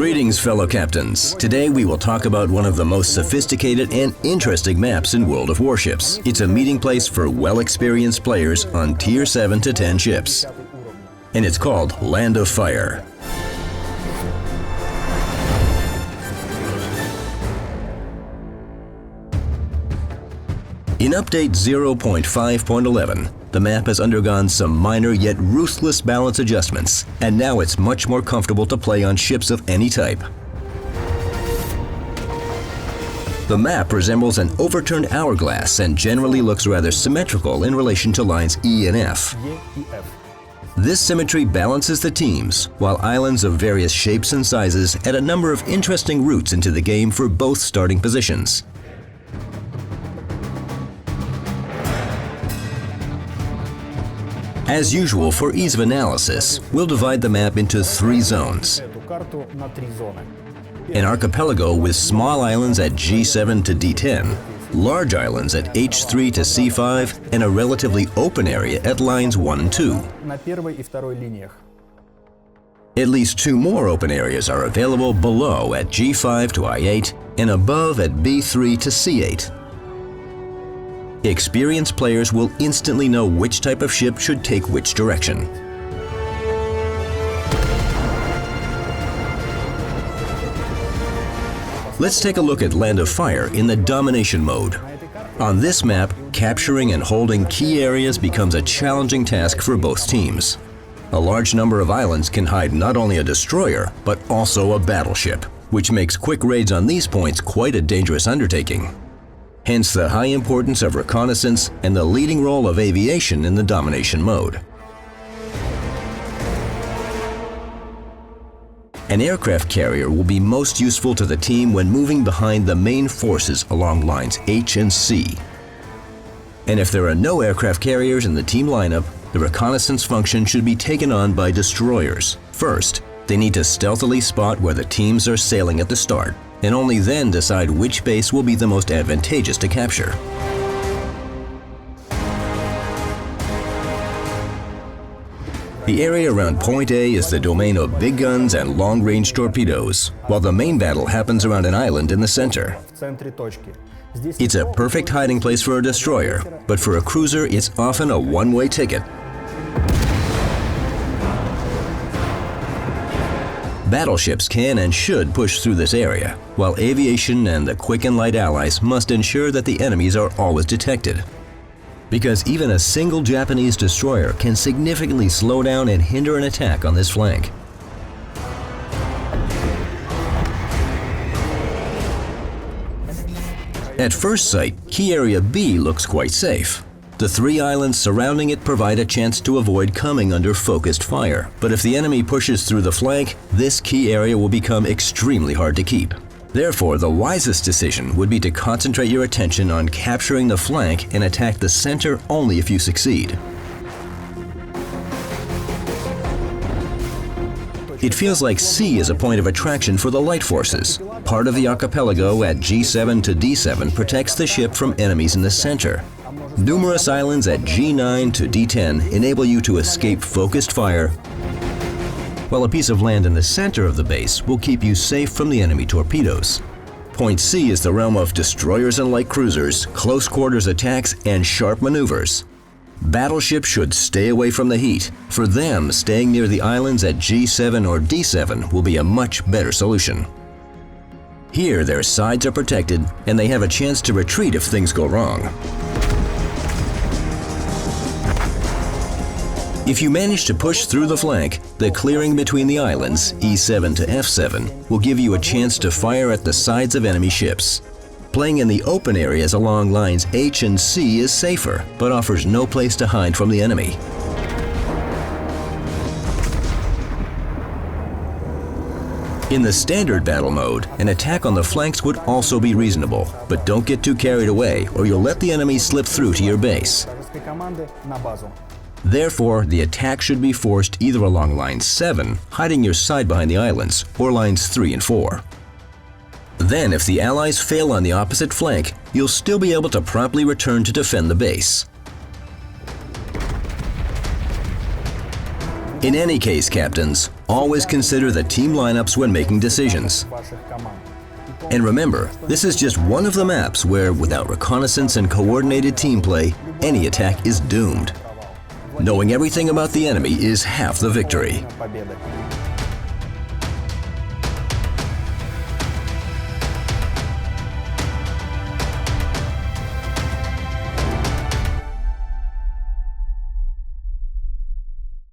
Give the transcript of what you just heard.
Greetings, fellow captains. Today we will talk about one of the most sophisticated and interesting maps in World of Warships. It's a meeting place for well-experienced players on Tier 7 to 10 ships. And it's called Land of Fire. In Update 0.5.11, the map has undergone some minor yet ruthless balance adjustments, and now it's much more comfortable to play on ships of any type. The map resembles an overturned hourglass and generally looks rather symmetrical in relation to lines E and F. This symmetry balances the teams, while islands of various shapes and sizes add a number of interesting routes into the game for both starting positions. As usual, for ease of analysis, we'll divide the map into 3 zones. An archipelago with small islands at G7 to D10, large islands at H3 to C5, and a relatively open area at lines 1 and 2. At least 2 more open areas are available below at G5 to I8 and above at B3 to C8. Experienced players will instantly know which type of ship should take which direction. Let's take a look at Land of Fire in the domination mode. On this map, capturing and holding key areas becomes a challenging task for both teams. A large number of islands can hide not only a destroyer, but also a battleship, which makes quick raids on these points quite a dangerous undertaking. Hence the high importance of reconnaissance and the leading role of aviation in the domination mode. An aircraft carrier will be most useful to the team when moving behind the main forces along lines H and C. And if there are no aircraft carriers in the team lineup, the reconnaissance function should be taken on by destroyers. First, they need to stealthily spot where the teams are sailing at the start, and only then decide which base will be the most advantageous to capture. The area around Point A is the domain of big guns and long-range torpedoes, while the main battle happens around an island in the center. It's a perfect hiding place for a destroyer, but for a cruiser it's often a one-way ticket. Battleships can and should push through this area, while aviation and the quick and light allies must ensure that the enemies are always detected. Because even a single Japanese destroyer can significantly slow down and hinder an attack on this flank. At first sight, Key Area B looks quite safe. The 3 islands surrounding it provide a chance to avoid coming under focused fire. But if the enemy pushes through the flank, this key area will become extremely hard to keep. Therefore, the wisest decision would be to concentrate your attention on capturing the flank and attack the center only if you succeed. It feels like C is a point of attraction for the light forces. Part of the archipelago at G7 to D7 protects the ship from enemies in the center. Numerous islands at G9 to D10 enable you to escape focused fire, while a piece of land in the center of the base will keep you safe from the enemy torpedoes. Point C is the realm of destroyers and light cruisers, close quarters attacks, and sharp maneuvers. Battleships should stay away from the heat. For them, staying near the islands at G7 or D7 will be a much better solution. Here, their sides are protected, and they have a chance to retreat if things go wrong. If you manage to push through the flank, the clearing between the islands, E7 to F7, will give you a chance to fire at the sides of enemy ships. Playing in the open areas along lines H and C is safer, but offers no place to hide from the enemy. In the standard battle mode, an attack on the flanks would also be reasonable, but don't get too carried away or you'll let the enemy slip through to your base. Therefore, the attack should be forced either along line 7, hiding your side behind the islands, or lines 3 and 4. Then, if the allies fail on the opposite flank, you'll still be able to promptly return to defend the base. In any case, captains, always consider the team lineups when making decisions. And remember, this is just one of the maps where, without reconnaissance and coordinated team play, any attack is doomed. Knowing everything about the enemy is half the victory.